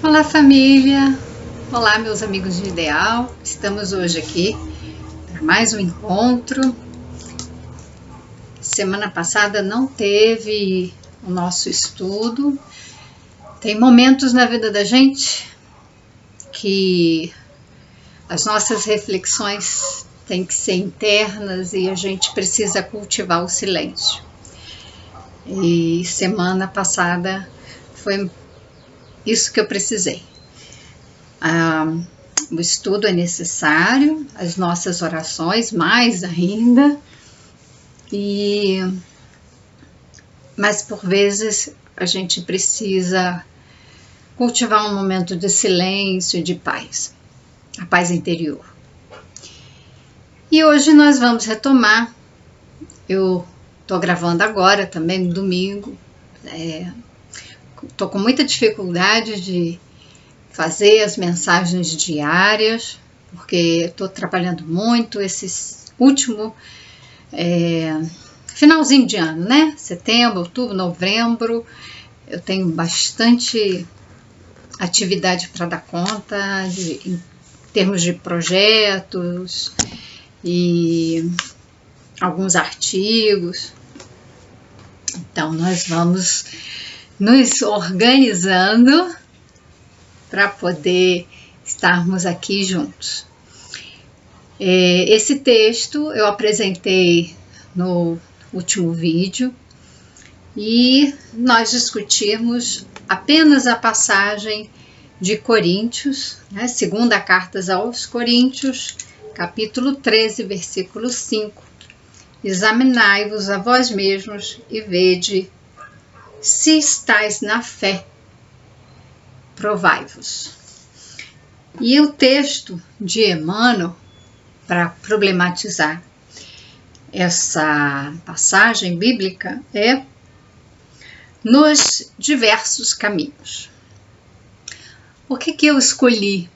Olá, família! Olá, meus amigos de ideal! Estamos hoje aqui para mais um encontro. Semana passada não teve o nosso estudo. Tem momentos na vida da gente que as nossas reflexões têm que ser internas e a gente precisa cultivar o silêncio. E semana passada foi isso que eu precisei. O estudo é necessário, as nossas orações mais ainda, mas por vezes a gente precisa cultivar um momento de silêncio e de paz, a paz interior. E hoje nós vamos retomar. Eu estou gravando agora também no domingo. Estou com muita dificuldade de fazer as mensagens diárias, porque estou trabalhando muito esse último finalzinho de ano, né? Setembro, outubro, novembro, eu tenho bastante atividade para dar conta, em termos de projetos e alguns artigos. Então, nós vamos nos organizando para poder estarmos aqui juntos. Esse texto eu apresentei no último vídeo e nós discutimos apenas a passagem de Coríntios, né, segunda carta aos Coríntios, capítulo 13, versículo 5. Examinai-vos a vós mesmos e vede se estáis na fé. Provai-vos. E o texto de Emmanuel, para problematizar essa passagem bíblica, é nos diversos caminhos. Por que eu escolhi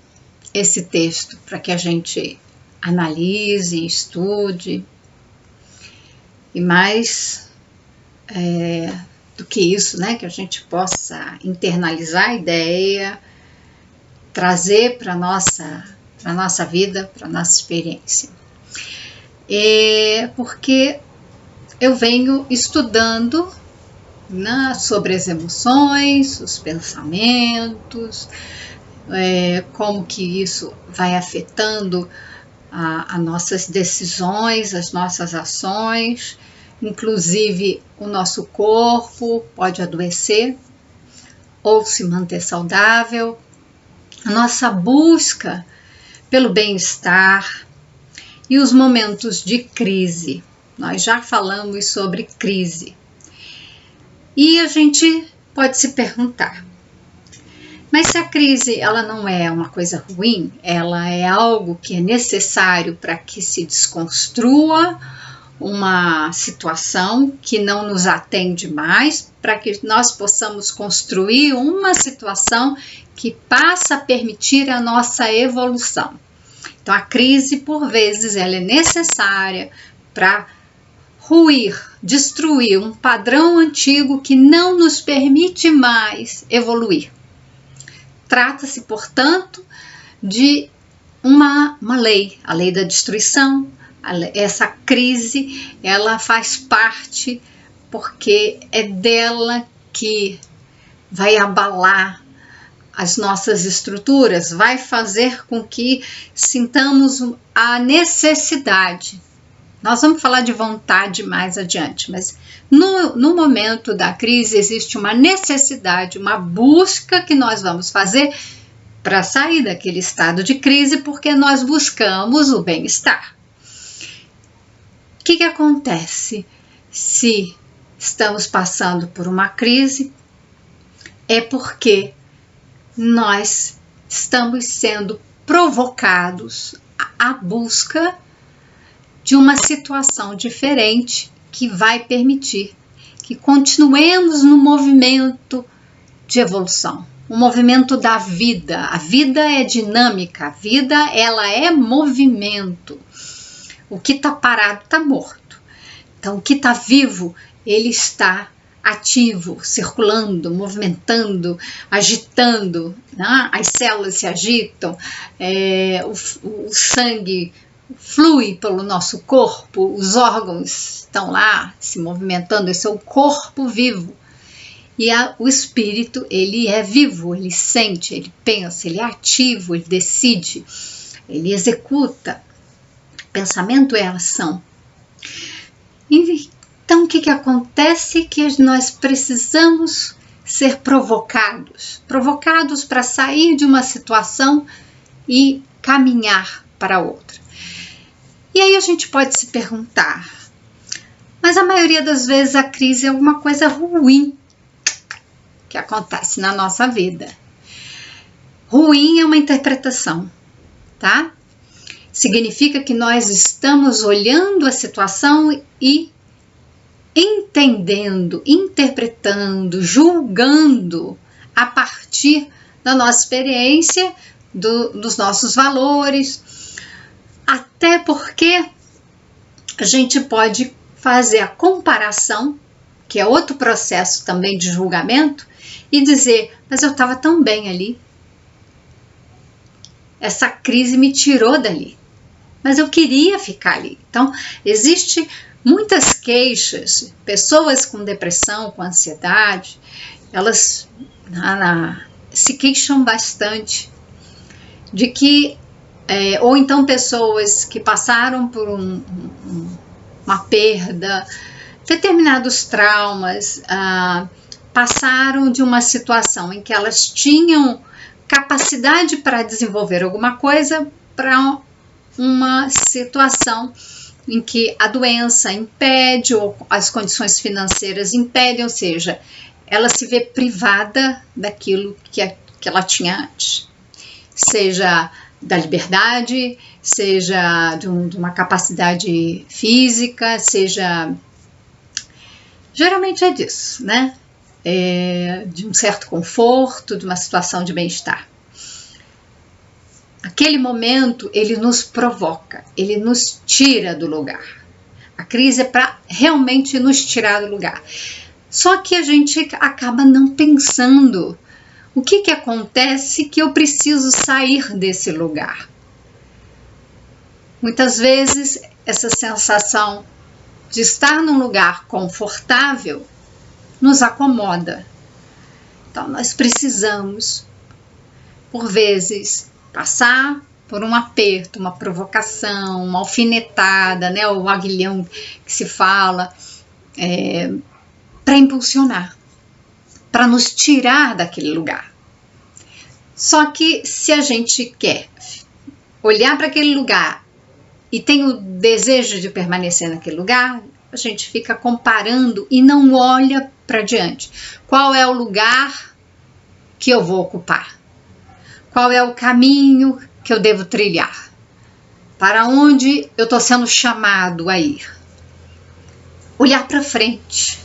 esse texto para que a gente analise, estude e mais do que isso, né, que a gente possa internalizar a ideia, trazer para a nossa vida, para a nossa experiência. Porque eu venho estudando sobre as emoções, os pensamentos, como que isso vai afetando as nossas decisões, as nossas ações. Inclusive, o nosso corpo pode adoecer ou se manter saudável. A nossa busca pelo bem-estar e os momentos de crise. Nós já falamos sobre crise. E a gente pode se perguntar, mas se a crise ela não é uma coisa ruim, ela é algo que é necessário para que se desconstrua uma situação que não nos atende mais, para que nós possamos construir uma situação que passa a permitir a nossa evolução. Então, a crise, por vezes, ela é necessária para ruir, destruir um padrão antigo que não nos permite mais evoluir. Trata-se, portanto, de uma lei, a lei da destruição. Essa crise, ela faz parte porque é dela que vai abalar as nossas estruturas, vai fazer com que sintamos a necessidade. Nós vamos falar de vontade mais adiante, mas no momento da crise existe uma necessidade, uma busca que nós vamos fazer para sair daquele estado de crise, porque nós buscamos o bem-estar. O que acontece se estamos passando por uma crise? É porque nós estamos sendo provocados à busca de uma situação diferente que vai permitir que continuemos no movimento de evolução, o movimento da vida. A vida é dinâmica, a vida ela é movimento. O que está parado está morto. Então, o que está vivo, ele está ativo, circulando, movimentando, agitando, né? As células se agitam, o sangue flui pelo nosso corpo, os órgãos estão lá se movimentando, esse é o corpo vivo. E o espírito, ele é vivo, ele sente, ele pensa, ele é ativo, ele decide, ele executa. Pensamento é ação. Então, o que acontece? Que nós precisamos ser provocados para sair de uma situação e caminhar para outra. E aí a gente pode se perguntar, mas a maioria das vezes a crise é alguma coisa ruim que acontece na nossa vida. Ruim é uma interpretação, tá? Significa que nós estamos olhando a situação e entendendo, interpretando, julgando a partir da nossa experiência, dos nossos valores, até porque a gente pode fazer a comparação, que é outro processo também de julgamento, e dizer, mas eu estava tão bem ali, essa crise me tirou dali, mas eu queria ficar ali. Então, existe muitas queixas, pessoas com depressão, com ansiedade, elas se queixam bastante de que, ou então pessoas que passaram por uma perda, determinados traumas, passaram de uma situação em que elas tinham capacidade para desenvolver alguma coisa para uma situação em que a doença impede ou as condições financeiras impedem, ou seja, ela se vê privada daquilo que ela tinha antes, seja da liberdade, seja de uma capacidade física, seja... Geralmente é disso, né? De um certo conforto, de uma situação de bem-estar. Aquele momento, ele nos provoca, ele nos tira do lugar. A crise é para realmente nos tirar do lugar. Só que a gente acaba não pensando o que acontece que eu preciso sair desse lugar. Muitas vezes, essa sensação de estar num lugar confortável nos acomoda. Então, nós precisamos, por vezes, passar por um aperto, uma provocação, uma alfinetada, né, o aguilhão que se fala, para impulsionar, para nos tirar daquele lugar. Só que se a gente quer olhar para aquele lugar e tem o desejo de permanecer naquele lugar, a gente fica comparando e não olha para diante. Qual é o lugar que eu vou ocupar? Qual é o caminho que eu devo trilhar? Para onde eu estou sendo chamado a ir? Olhar para frente.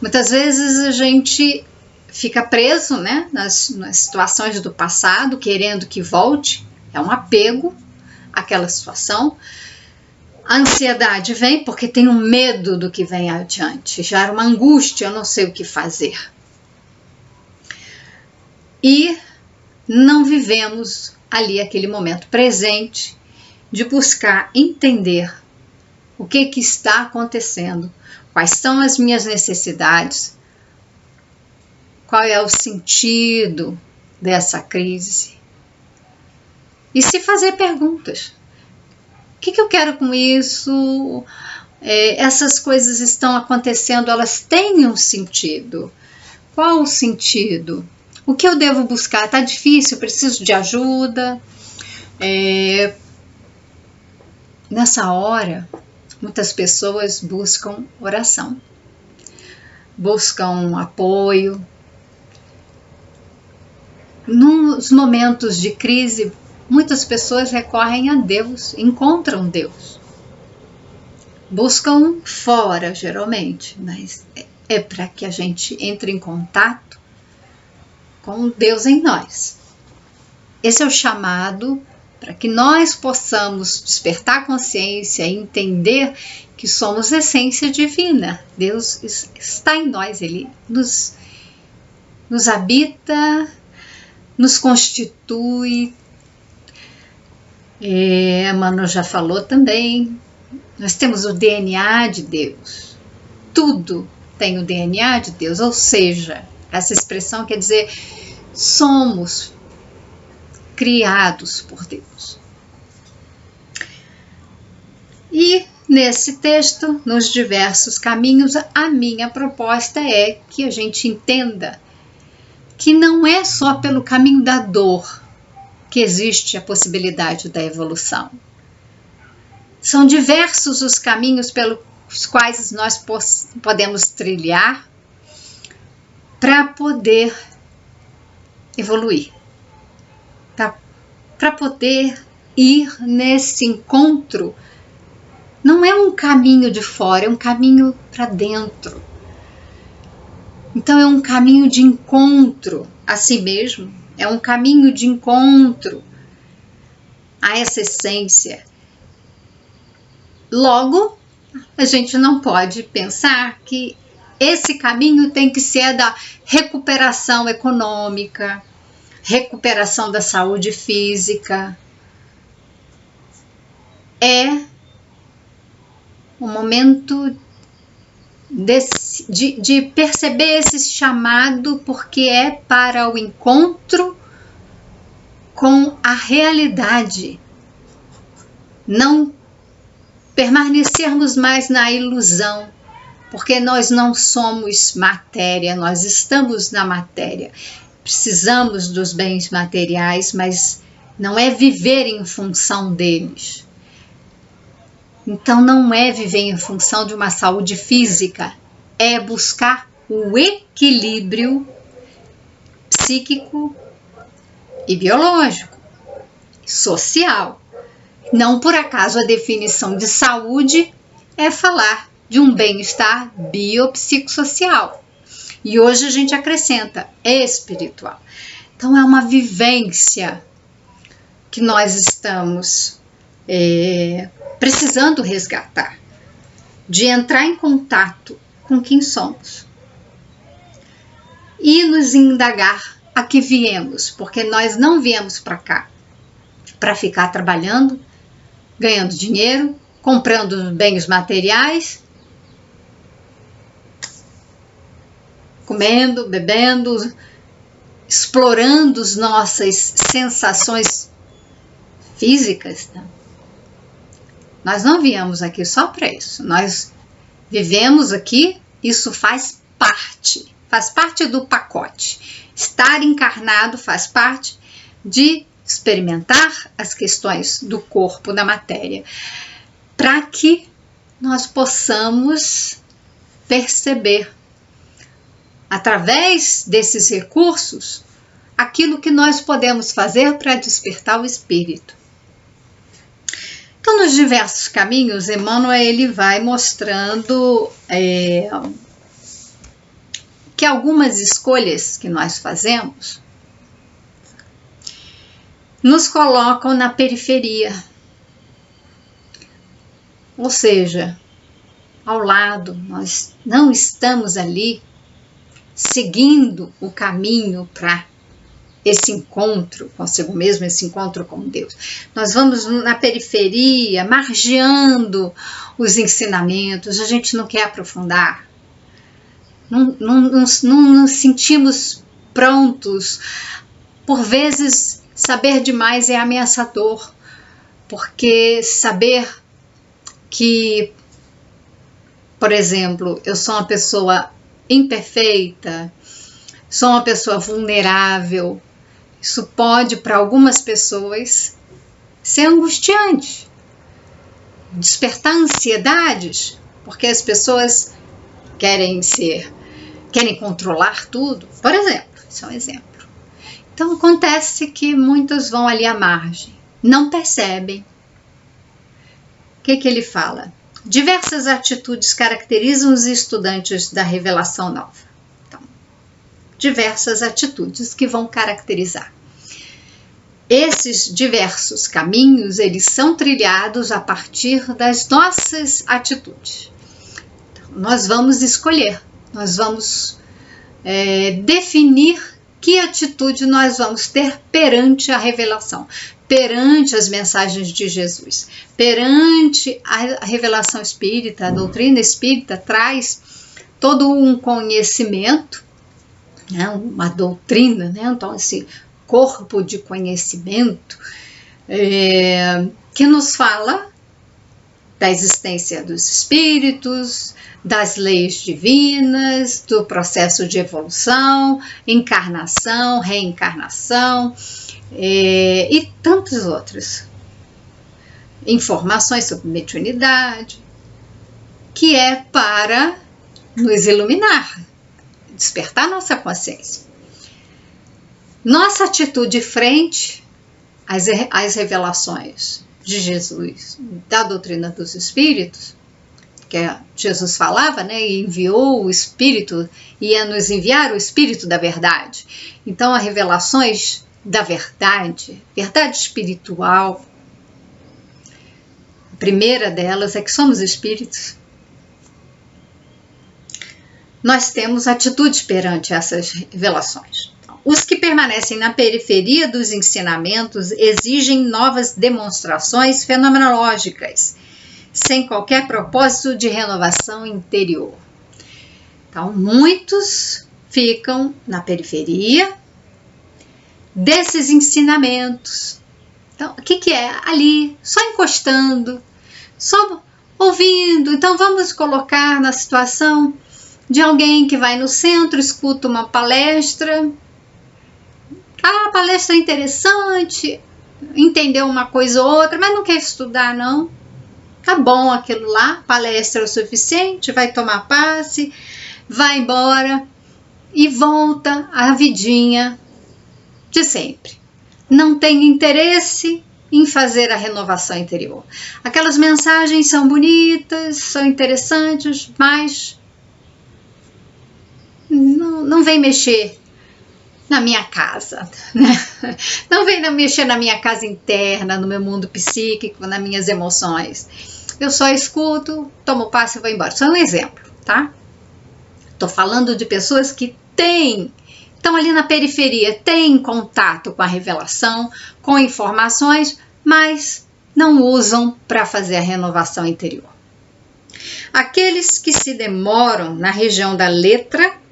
Muitas vezes a gente fica preso, né, nas situações do passado, querendo que volte. É um apego àquela situação. A ansiedade vem porque tem um medo do que vem adiante. Já era uma angústia, eu não sei o que fazer. E não vivemos ali aquele momento presente de buscar entender o que está acontecendo, quais são as minhas necessidades, qual é o sentido dessa crise. E se fazer perguntas. O que eu quero com isso? Essas coisas estão acontecendo, elas têm um sentido. Qual o sentido? O que eu devo buscar? Está difícil, preciso de ajuda. Nessa hora, muitas pessoas buscam oração, buscam apoio. Nos momentos de crise, muitas pessoas recorrem a Deus, encontram Deus. Buscam fora, geralmente, mas é para que a gente entre em contato com Deus em nós. Esse é o chamado para que nós possamos despertar a consciência e entender que somos essência divina. Deus está em nós, Ele nos habita, nos constitui. Emmanuel já falou também, nós temos o DNA de Deus, tudo tem o DNA de Deus, ou seja, essa expressão quer dizer, somos criados por Deus. E nesse texto, nos diversos caminhos, a minha proposta é que a gente entenda que não é só pelo caminho da dor que existe a possibilidade da evolução. São diversos os caminhos pelos quais nós podemos trilhar para poder evoluir, para poder ir nesse encontro. Não é um caminho de fora, é um caminho para dentro. Então é um caminho de encontro a si mesmo, é um caminho de encontro a essa essência. Logo, a gente não pode pensar que esse caminho tem que ser da recuperação econômica, recuperação da saúde física. É o momento de perceber esse chamado, porque é para o encontro com a realidade. Não permanecermos mais na ilusão, porque nós não somos matéria, nós estamos na matéria. Precisamos dos bens materiais, mas não é viver em função deles. Então não é viver em função de uma saúde física, é buscar o equilíbrio psíquico e biológico, social. Não por acaso a definição de saúde é falar de um bem-estar biopsicossocial. E hoje a gente acrescenta espiritual. Então é uma vivência que nós estamos precisando resgatar, de entrar em contato com quem somos e nos indagar a que viemos, porque nós não viemos para cá para ficar trabalhando, ganhando dinheiro, comprando bens materiais, comendo, bebendo, explorando as nossas sensações físicas. Nós não viemos aqui só para isso. Nós vivemos aqui, isso faz parte do pacote. Estar encarnado faz parte de experimentar as questões do corpo, da matéria, para que nós possamos perceber, através desses recursos, aquilo que nós podemos fazer para despertar o espírito. Então, nos diversos caminhos, Emmanuel ele vai mostrando que algumas escolhas que nós fazemos nos colocam na periferia, ou seja, ao lado, nós não estamos ali seguindo o caminho para esse encontro consigo mesmo, esse encontro com Deus. Nós vamos na periferia, margeando os ensinamentos, a gente não quer aprofundar, não nos sentimos prontos. Por vezes, saber demais é ameaçador, porque saber que, por exemplo, eu sou uma pessoa imperfeita, sou uma pessoa vulnerável, isso pode, para algumas pessoas, ser angustiante, despertar ansiedades, porque as pessoas querem controlar tudo, por exemplo, isso é um exemplo. Então acontece que muitos vão ali à margem, não percebem. O que ele fala? Diversas atitudes caracterizam os estudantes da revelação nova. Diversas atitudes que vão caracterizar. Esses diversos caminhos, eles são trilhados a partir das nossas atitudes. Então, nós vamos escolher, nós vamos definir que atitude nós vamos ter perante a revelação, perante as mensagens de Jesus, perante a revelação espírita. A doutrina espírita traz todo um conhecimento, né, uma doutrina, né, então esse corpo de conhecimento que nos fala da existência dos espíritos, das leis divinas, do processo de evolução, encarnação, reencarnação e tantas outras informações sobre mediunidade, que é para nos iluminar, despertar nossa consciência. Nossa atitude frente às revelações de Jesus, da doutrina dos espíritos, que Jesus falava, né, e enviou o Espírito, ia nos enviar o Espírito da verdade. Então, as revelações da verdade, verdade espiritual, a primeira delas é que somos espíritos. Nós temos atitude perante essas revelações. Os que permanecem na periferia dos ensinamentos exigem novas demonstrações fenomenológicas, sem qualquer propósito de renovação interior. Então, muitos ficam na periferia desses ensinamentos. Então, o que é? Ali, só encostando, só ouvindo. Então, vamos colocar na situação de alguém que vai no centro, escuta uma palestra. A palestra é interessante, entendeu uma coisa ou outra, mas não quer estudar, não. Tá bom aquilo lá, palestra é o suficiente, vai tomar passe, vai embora e volta à vidinha de sempre. Não tem interesse em fazer a renovação interior. Aquelas mensagens são bonitas, são interessantes, mas não vem mexer na minha casa, né? Não vem mexer na minha casa interna, no meu mundo psíquico, nas minhas emoções. Eu só escuto, tomo passe e vou embora. Só um exemplo, tá? Tô falando de pessoas que estão ali na periferia, têm contato com a revelação, com informações, mas não usam para fazer a renovação interior. Aqueles que se demoram na região da letra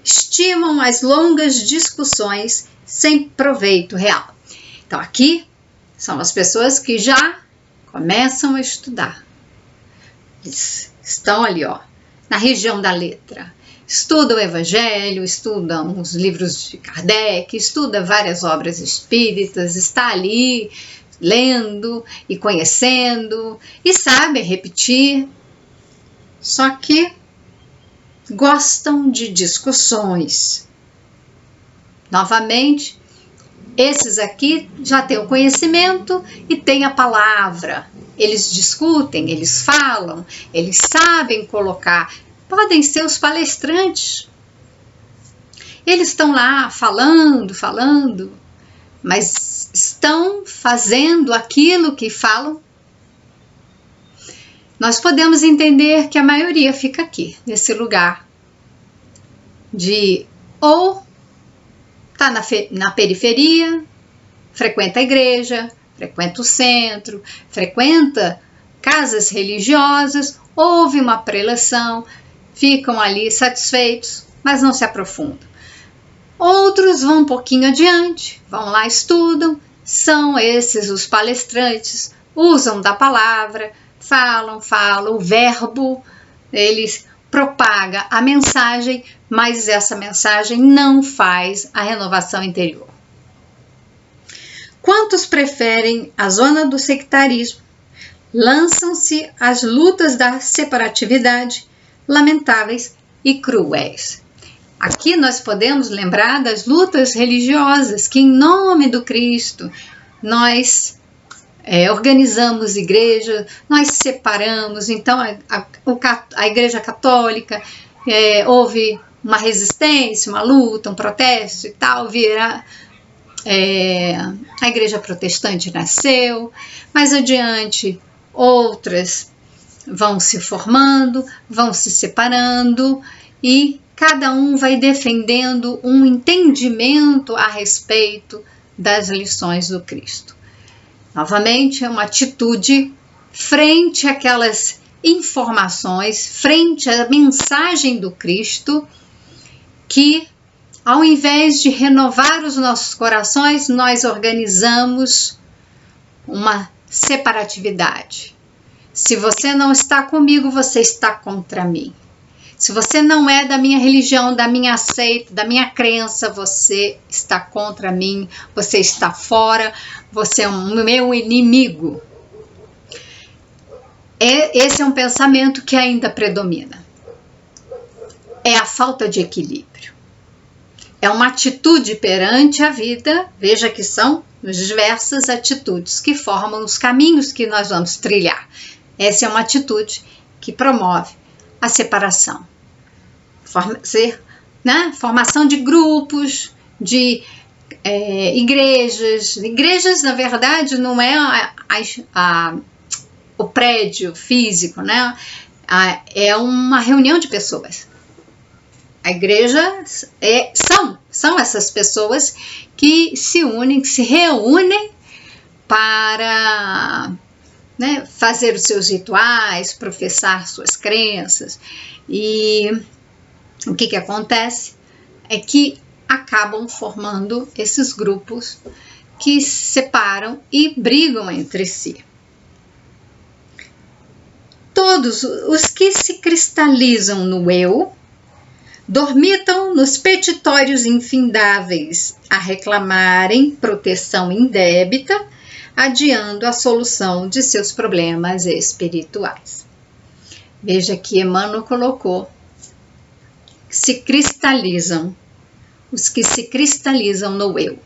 estimam as longas discussões sem proveito real. Então, aqui são as pessoas que já começam a estudar. Eles estão ali, ó, na região da letra. Estudam o Evangelho, estudam os livros de Kardec, estuda várias obras espíritas, está ali lendo e conhecendo e sabe repetir. Só que gostam de discussões. Novamente, esses aqui já têm o conhecimento e têm a palavra. Eles discutem, eles falam, eles sabem colocar. Podem ser os palestrantes. Eles estão lá falando, mas estão fazendo aquilo que falam. Nós podemos entender que a maioria fica aqui, nesse lugar de ou está na periferia, frequenta a igreja, frequenta o centro, frequenta casas religiosas, ouve uma preleção, ficam ali satisfeitos, mas não se aprofundam. Outros vão um pouquinho adiante, vão lá, estudam, são esses os palestrantes, usam da palavra, falam, o verbo, eles propaga a mensagem, mas essa mensagem não faz a renovação interior. Quantos preferem a zona do sectarismo, lançam-se às lutas da separatividade, lamentáveis e cruéis. Aqui nós podemos lembrar das lutas religiosas que, em nome do Cristo, nós organizamos igreja, nós separamos. Então a igreja católica houve uma resistência, uma luta, um protesto e tal, a igreja protestante nasceu, mais adiante outras vão se formando, vão se separando e cada um vai defendendo um entendimento a respeito das lições do Cristo. Novamente, é uma atitude frente àquelas informações, frente à mensagem do Cristo, que ao invés de renovar os nossos corações, nós organizamos uma separatividade. Se você não está comigo, você está contra mim. Se você não é da minha religião, da minha seita, da minha crença, você está contra mim, você está fora, você é o meu inimigo. Esse é um pensamento que ainda predomina. É a falta de equilíbrio. É uma atitude perante a vida, veja que são diversas atitudes que formam os caminhos que nós vamos trilhar. Essa é uma atitude que promove a separação. Formação de grupos, de igrejas. Igrejas, na verdade, não é o prédio físico, né? É uma reunião de pessoas. A igreja são essas pessoas que se unem, que se reúnem para fazer os seus rituais, professar suas crenças. E o que acontece é que acabam formando esses grupos que se separam e brigam entre si. Todos os que se cristalizam no eu dormitam nos petitórios infindáveis a reclamarem proteção indébita, adiando a solução de seus problemas espirituais. Veja que Emmanuel colocou: se cristalizam, os que se cristalizam no eu.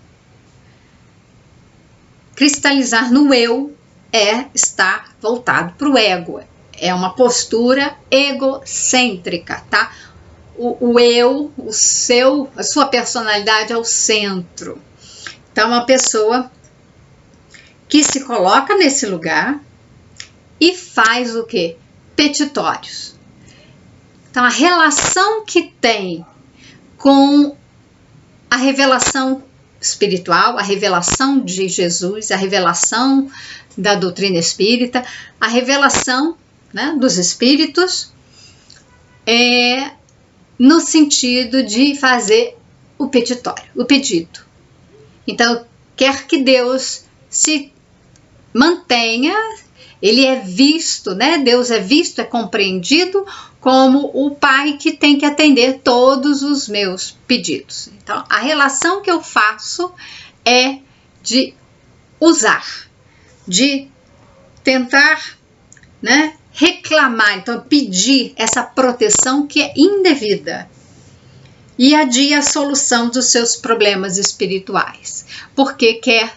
Cristalizar no eu é estar voltado para o ego, é uma postura egocêntrica, tá? O eu, a sua personalidade é o centro. Então, uma pessoa que se coloca nesse lugar e faz o quê? Petitórios. Então, a relação que tem com a revelação espiritual, a revelação de Jesus, a revelação da doutrina espírita, a revelação dos espíritos, no sentido de fazer o petitório, o pedido. Então, quer que Deus se mantenha, ele é visto, Deus é visto, é compreendido como o Pai que tem que atender todos os meus pedidos. Então, a relação que eu faço é de usar, de tentar, reclamar, então pedir essa proteção que é indevida e adia a solução dos seus problemas espirituais, porque quer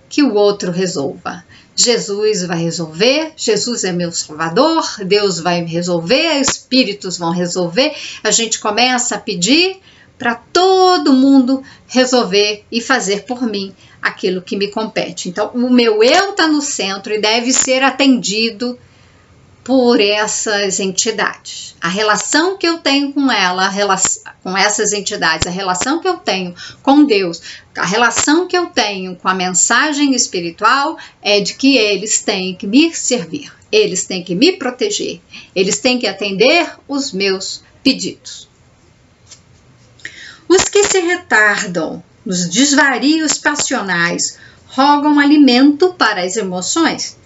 que o outro resolva. Jesus vai resolver, Jesus é meu Salvador, Deus vai resolver, espíritos vão resolver. A gente começa a pedir para todo mundo resolver e fazer por mim aquilo que me compete. Então, o meu eu está no centro e deve ser atendido por essas entidades. A relação que eu tenho com ela, com essas entidades, a relação que eu tenho com Deus, a relação que eu tenho com a mensagem espiritual é de que eles têm que me servir, eles têm que me proteger, eles têm que atender os meus pedidos. Os que se retardam nos desvarios passionais rogam alimento para as emoções,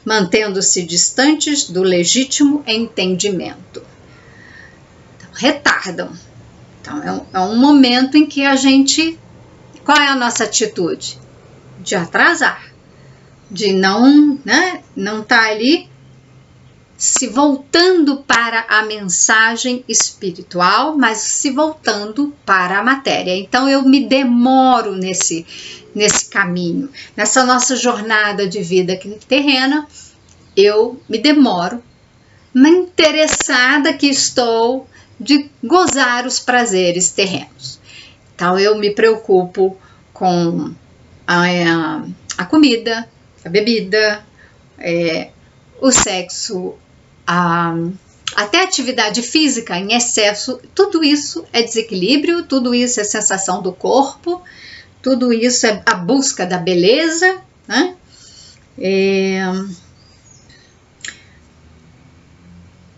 mantendo-se distantes do legítimo entendimento. Então, retardam. Então, é um momento em que a gente... Qual é a nossa atitude? De atrasar, de não estar ali se voltando para a mensagem espiritual, mas se voltando para a matéria. Então, eu me demoro nesse caminho, nessa nossa jornada de vida aqui terrena, eu me demoro, interessada que estou de gozar os prazeres terrenos. Então, eu me preocupo com a comida, a bebida, o sexo, até atividade física em excesso, tudo isso é desequilíbrio, tudo isso é sensação do corpo, tudo isso é a busca da beleza, né?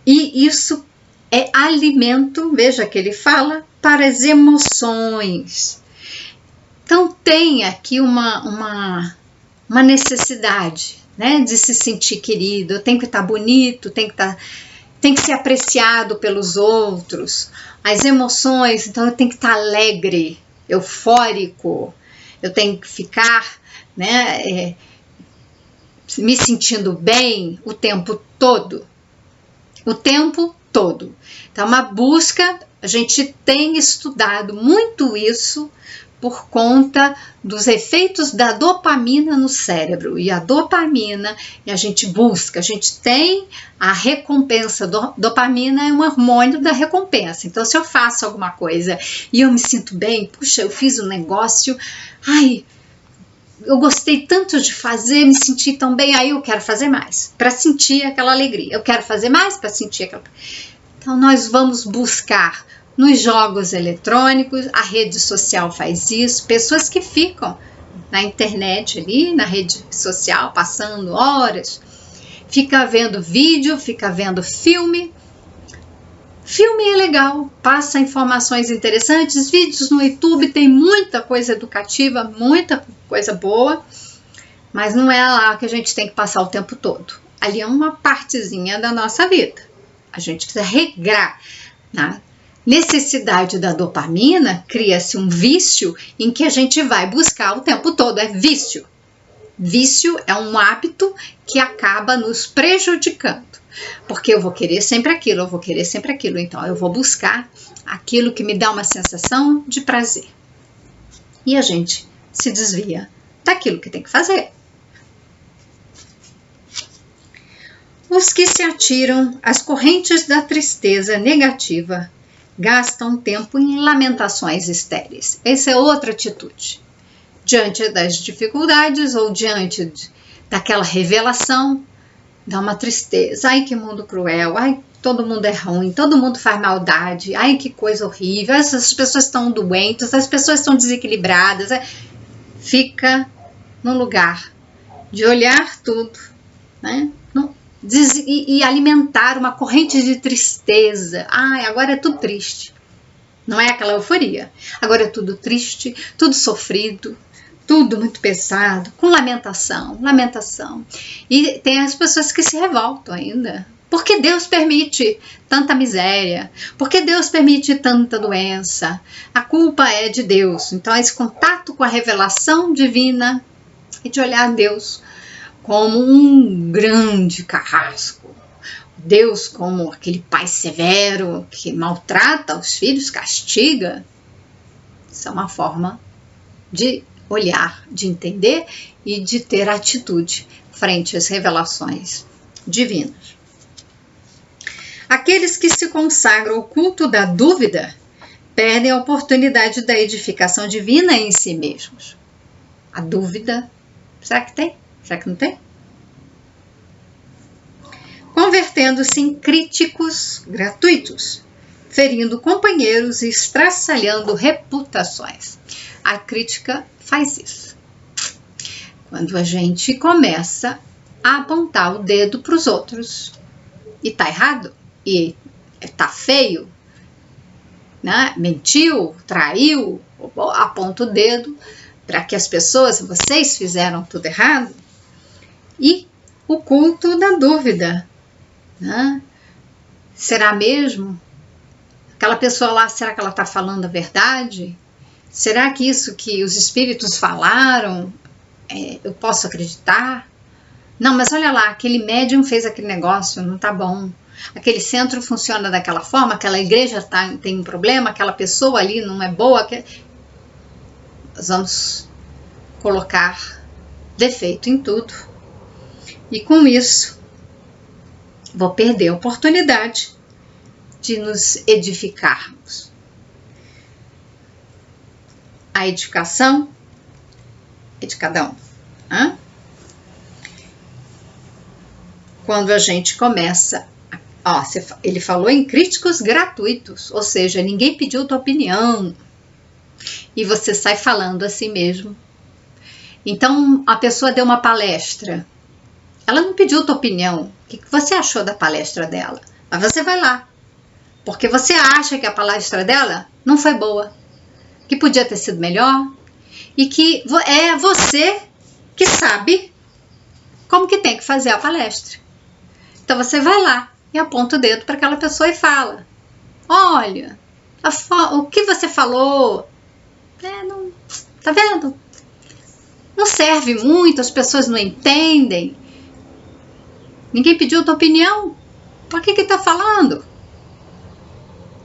E isso é alimento, veja que ele fala, para as emoções. Então tem aqui uma necessidade, né, de se sentir querido, tem que estar bonito, tem que ser apreciado pelos outros. As emoções, então eu tenho que estar alegre, eufórico, eu tenho que ficar, né, me sentindo bem o tempo todo. O tempo todo. Então, uma busca, a gente tem estudado muito isso por conta dos efeitos da dopamina no cérebro. E a dopamina, a gente busca, a gente tem a recompensa. Dopamina é um hormônio da recompensa. Então, se eu faço alguma coisa e eu me sinto bem, puxa, eu fiz um negócio, ai, eu gostei tanto de fazer, me senti tão bem, aí eu quero fazer mais, para sentir aquela alegria. Eu quero fazer mais para sentir aquela... Então, nós vamos buscar nos jogos eletrônicos, a rede social faz isso, pessoas que ficam na internet ali, na rede social, passando horas, fica vendo vídeo, fica vendo filme. Filme é legal, passa informações interessantes, vídeos no YouTube, tem muita coisa educativa, muita coisa boa, mas não é lá que a gente tem que passar o tempo todo. Ali é uma partezinha da nossa vida. A gente precisa regrar. Na necessidade da dopamina, cria-se um vício em que a gente vai buscar o tempo todo, é vício. Vício é um hábito que acaba nos prejudicando. Porque eu vou querer sempre aquilo, então eu vou buscar aquilo que me dá uma sensação de prazer. E a gente se desvia daquilo que tem que fazer. Os que se atiram às correntes da tristeza negativa gastam tempo em lamentações estéreis. Essa é outra atitude. Diante das dificuldades ou diante daquela revelação, dá uma tristeza. Ai, que mundo cruel. Ai, todo mundo é ruim. Todo mundo faz maldade. Ai, que coisa horrível. As pessoas estão doentes. As pessoas estão desequilibradas. Fica no lugar de olhar tudo, né? E alimentar uma corrente de tristeza. Ai, agora é tudo triste. Não é aquela euforia. Agora é tudo triste, tudo sofrido, tudo muito pesado, com lamentação. E tem as pessoas que se revoltam ainda. Por que Deus permite tanta miséria? Por que Deus permite tanta doença? A culpa é de Deus. Então, esse contato com a revelação divina e de olhar Deus como um grande carrasco. Deus como aquele pai severo que maltrata os filhos, castiga. Isso é uma forma de olhar, de entender e de ter atitude frente às revelações divinas. Aqueles que se consagram ao culto da dúvida perdem a oportunidade da edificação divina em si mesmos. A dúvida, será que tem? Será que não tem? Convertendo-se em críticos gratuitos, ferindo companheiros e estraçalhando reputações. A crítica faz isso. Quando a gente começa a apontar o dedo para os outros e tá errado, e tá feio, né? Mentiu, traiu, aponta o dedo para que as pessoas, vocês fizeram tudo errado. E o culto da dúvida, né? Será mesmo? Aquela pessoa lá, será que ela está falando a verdade? Será que isso que os espíritos falaram, eu posso acreditar? Não, mas olha lá, aquele médium fez aquele negócio, não tá bom. Aquele centro funciona daquela forma, aquela igreja tem um problema, aquela pessoa ali não é boa. Nós vamos colocar defeito em tudo. E com isso, vou perder a oportunidade de nos edificarmos. A edificação é de cada um. Né? Quando a gente começa, ele falou em críticos gratuitos, ou seja, ninguém pediu tua opinião e você sai falando assim mesmo. Então, a pessoa deu uma palestra, ela não pediu tua opinião, o que você achou da palestra dela? Mas você vai lá, porque você acha que a palestra dela não foi boa, que podia ter sido melhor, e que é você que sabe como que tem que fazer a palestra. Então você vai lá e aponta o dedo para aquela pessoa e fala: olha, o que você falou, não, tá vendo? Não serve muito, as pessoas não entendem. Ninguém pediu tua opinião. Por que tá falando?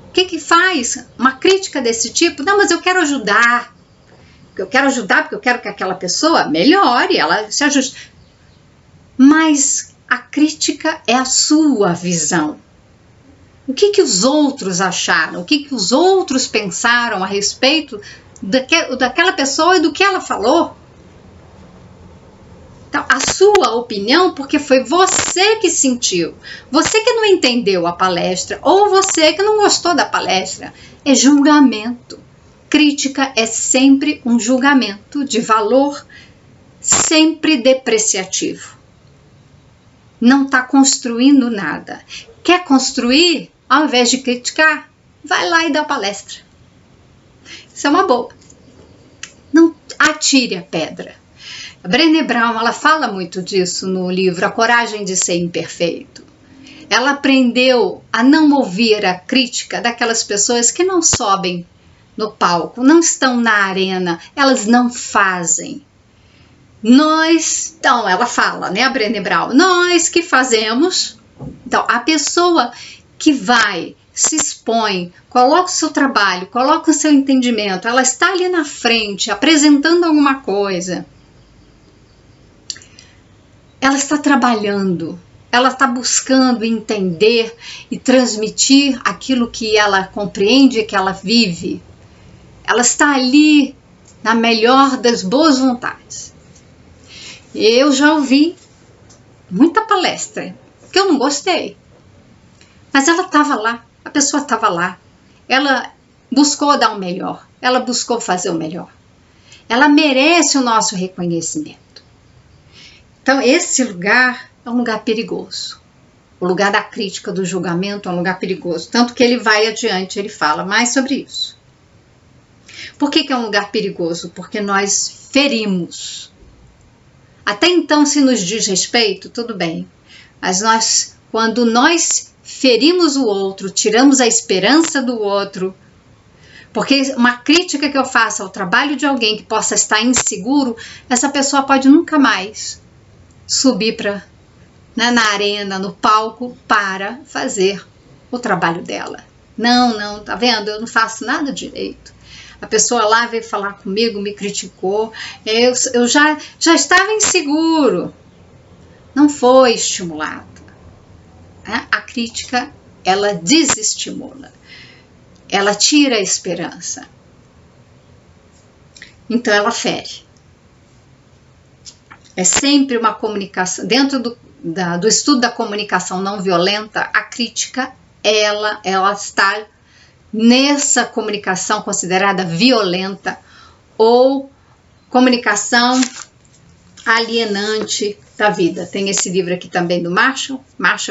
O que faz uma crítica desse tipo? Não, mas eu quero ajudar. Eu quero ajudar porque eu quero que aquela pessoa melhore, ela se ajuste. Mas a crítica é a sua visão. O que os outros acharam? O que os outros pensaram a respeito daquela pessoa e do que ela falou? Então, a sua opinião, porque foi você que sentiu, você que não entendeu a palestra, ou você que não gostou da palestra, é julgamento. Crítica é sempre um julgamento de valor, sempre depreciativo. Não está construindo nada. Quer construir? Ao invés de criticar, vai lá e dá palestra. Isso é uma boa. Não atire a pedra. A Brené Brown, ela fala muito disso no livro A Coragem de Ser Imperfeito. Ela aprendeu a não ouvir a crítica daquelas pessoas que não sobem no palco, não estão na arena, elas não fazem. Então ela fala, né, a Brené Brown, nós que fazemos. Então, a pessoa que vai, se expõe, coloca o seu trabalho, coloca o seu entendimento, ela está ali na frente, apresentando alguma coisa. Ela está trabalhando, ela está buscando entender e transmitir aquilo que ela compreende, que ela vive. Ela está ali na melhor das boas vontades. Eu já ouvi muita palestra que eu não gostei, mas ela estava lá, a pessoa estava lá, ela buscou dar o melhor, ela buscou fazer o melhor, ela merece o nosso reconhecimento. Então esse lugar é um lugar perigoso, o lugar da crítica, do julgamento é um lugar perigoso, tanto que ele vai adiante, ele fala mais sobre isso. Por que é um lugar perigoso? Porque nós ferimos. Até então, se nos diz respeito, tudo bem. Mas quando nós ferimos o outro, tiramos a esperança do outro, porque uma crítica que eu faça ao trabalho de alguém que possa estar inseguro, essa pessoa pode nunca mais subir na arena, no palco, para fazer o trabalho dela. Não, tá vendo? Eu não faço nada direito. A pessoa lá veio falar comigo, me criticou, eu já estava inseguro. Não foi estimulado. A crítica, ela desestimula. Ela tira a esperança. Então, ela fere. É sempre uma comunicação. Dentro do estudo da comunicação não violenta, a crítica, ela está nessa comunicação considerada violenta ou comunicação alienante da vida. Tem esse livro aqui também do Marshall,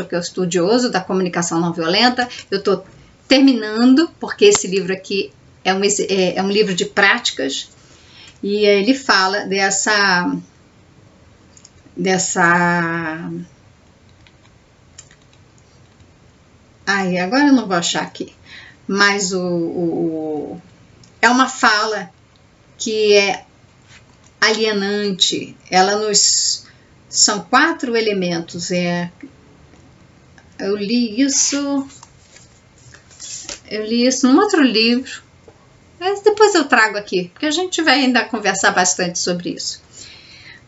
que é o estudioso da comunicação não violenta. Eu estou terminando, porque esse livro aqui é um livro de práticas, e ele fala dessa agora eu não vou achar aqui, mas é uma fala que é alienante, são 4 elementos, eu li isso num outro livro, mas depois eu trago aqui, porque a gente vai ainda conversar bastante sobre isso.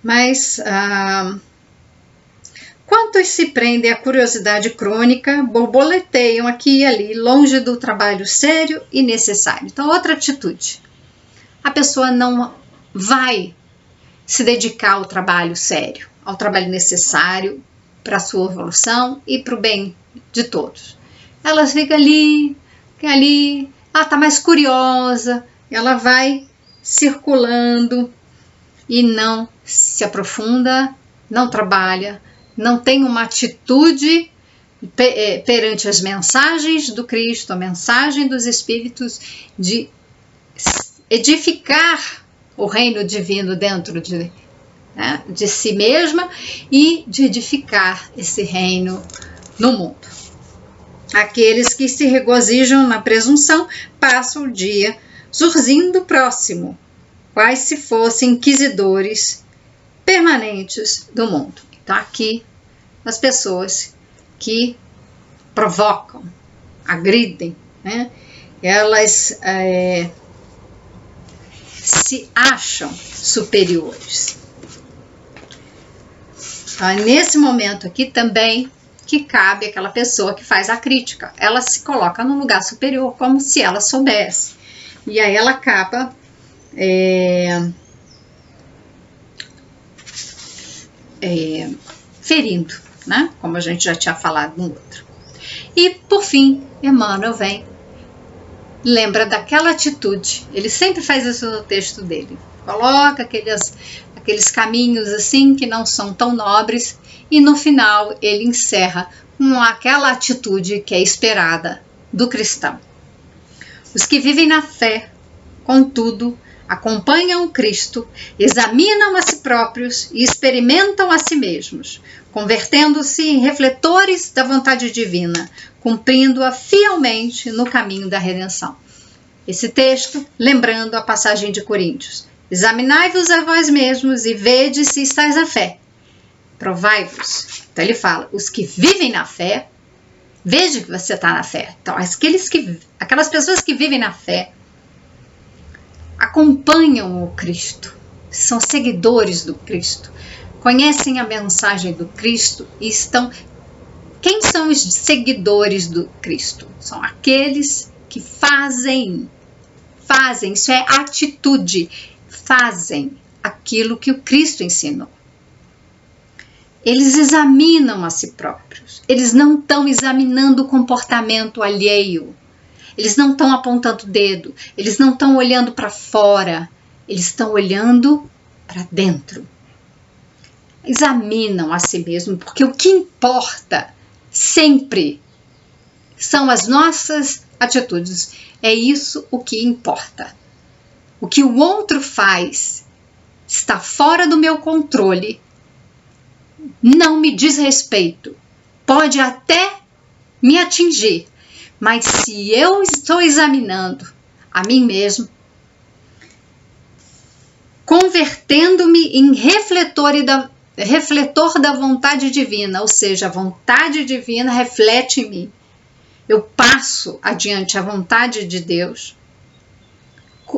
Mas quantos se prendem à curiosidade crônica, borboleteiam aqui e ali, longe do trabalho sério e necessário. Então, outra atitude. A pessoa não vai se dedicar ao trabalho sério, ao trabalho necessário para a sua evolução e para o bem de todos. Ela fica ali, ela está mais curiosa, ela vai circulando e não se aprofunda, não trabalha, não tem uma atitude perante as mensagens do Cristo, a mensagem dos Espíritos, de edificar o reino divino dentro de si mesma e de edificar esse reino no mundo. Aqueles que se regozijam na presunção passam o dia zurzindo próximo, quais se fossem inquisidores permanentes do mundo. Então aqui as pessoas que provocam, agridem, né? Elas se acham superiores. Nesse momento aqui também que cabe aquela pessoa que faz a crítica. Ela se coloca num lugar superior como se ela soubesse. E aí ela acaba ferindo, né? Como a gente já tinha falado no outro. E por fim, Emmanuel vem, lembra daquela atitude. Ele sempre faz isso no texto dele. Coloca aqueles caminhos assim que não são tão nobres e no final ele encerra com aquela atitude que é esperada do cristão. Os que vivem na fé, contudo, acompanham o Cristo, examinam a si próprios e experimentam a si mesmos, convertendo-se em refletores da vontade divina, cumprindo-a fielmente no caminho da redenção. Esse texto, lembrando a passagem de Coríntios: examinai-vos a vós mesmos e vede se estáis na fé. Provai-vos. Então ele fala, os que vivem na fé, veja que você está na fé. Então aquelas pessoas que vivem na fé acompanham o Cristo, são seguidores do Cristo, conhecem a mensagem do Cristo e estão... Quem são os seguidores do Cristo? São aqueles que fazem, isso é atitude, fazem aquilo que o Cristo ensinou. Eles examinam a si próprios, eles não estão examinando o comportamento alheio, eles não estão apontando o dedo, eles não estão olhando para fora, eles estão olhando para dentro. Examinam a si mesmo, porque o que importa sempre são as nossas atitudes. É isso o que importa. O que o outro faz está fora do meu controle, não me diz respeito, pode até me atingir, mas se eu estou examinando a mim mesmo, convertendo-me em refletor da vontade divina, ou seja, a vontade divina reflete em mim, eu passo adiante a vontade de Deus,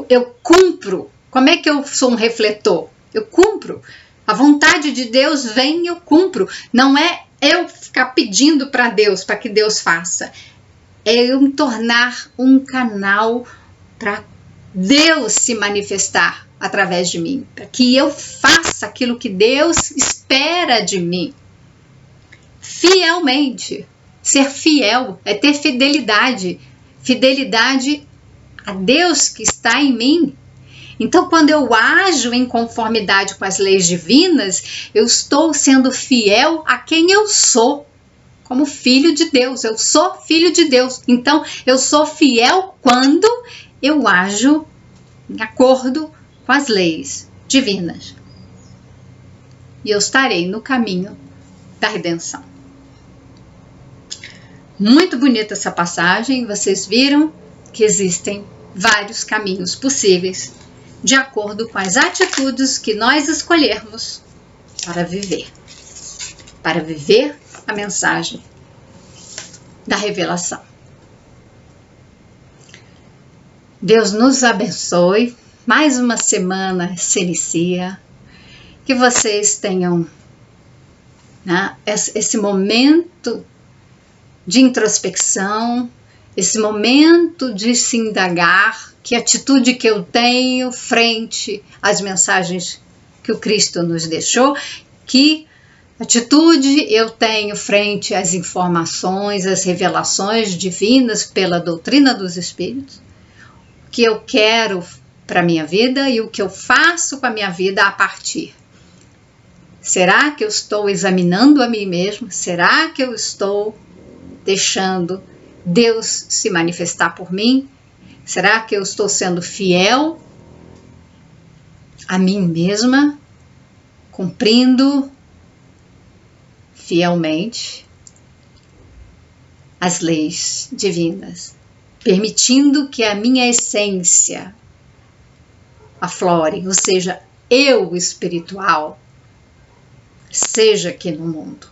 eu cumpro. Como é que eu sou um refletor? Eu cumpro. A vontade de Deus vem e eu cumpro. Não é eu ficar pedindo para Deus, para que Deus faça. É eu me tornar um canal para Deus se manifestar através de mim. Para que eu faça aquilo que Deus espera de mim. Fielmente. Ser fiel é ter fidelidade. Fidelidade a Deus que está em mim. Então, quando eu ajo em conformidade com as leis divinas, eu estou sendo fiel a quem eu sou, como filho de Deus. Eu sou filho de Deus. Então, eu sou fiel quando eu ajo em acordo com as leis divinas. E eu estarei no caminho da redenção. Muito bonita essa passagem. Vocês viram que existem vários caminhos possíveis de acordo com as atitudes que nós escolhermos para viver a mensagem da revelação. Deus nos abençoe. Mais uma semana se inicia. Que vocês tenham, né, esse momento de introspecção, esse momento de se indagar, que atitude que eu tenho frente às mensagens que o Cristo nos deixou, que atitude eu tenho frente às informações, às revelações divinas pela doutrina dos Espíritos, o que eu quero para a minha vida e o que eu faço com a minha vida a partir. Será que eu estou examinando a mim mesmo? Será que eu estou deixando Deus se manifestar por mim? Será que eu estou sendo fiel a mim mesma, cumprindo fielmente as leis divinas, permitindo que a minha essência aflore, ou seja, eu espiritual, seja aqui no mundo?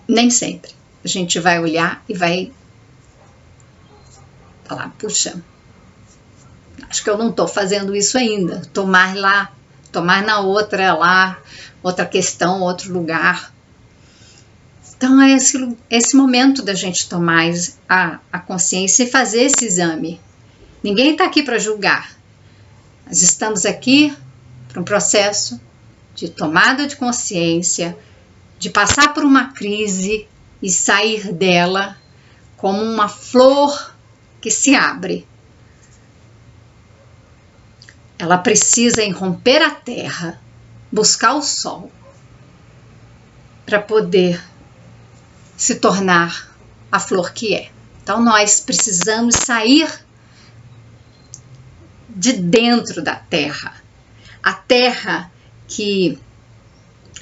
Nem sempre a gente vai olhar e vai falar, puxa, acho que eu não estou fazendo isso ainda, estou mais lá, estou mais na outra questão, outro lugar. Então é esse momento da gente tomar a consciência e fazer esse exame. Ninguém está aqui para julgar. Nós estamos aqui para um processo de tomada de consciência, de passar por uma crise e sair dela como uma flor que se abre. Ela precisa irromper a terra, buscar o sol, para poder se tornar a flor que é. Então nós precisamos sair de dentro da terra. A terra que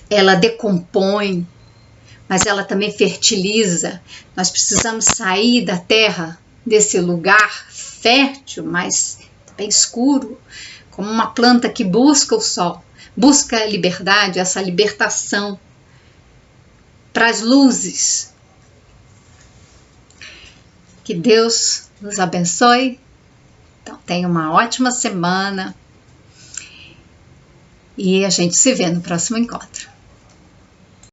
ela decompõe, mas ela também fertiliza. Nós precisamos sair da terra, desse lugar fértil, mas bem escuro, como uma planta que busca o sol, busca a liberdade, essa libertação para as luzes. Que Deus nos abençoe. Então, tenha uma ótima semana e a gente se vê no próximo encontro.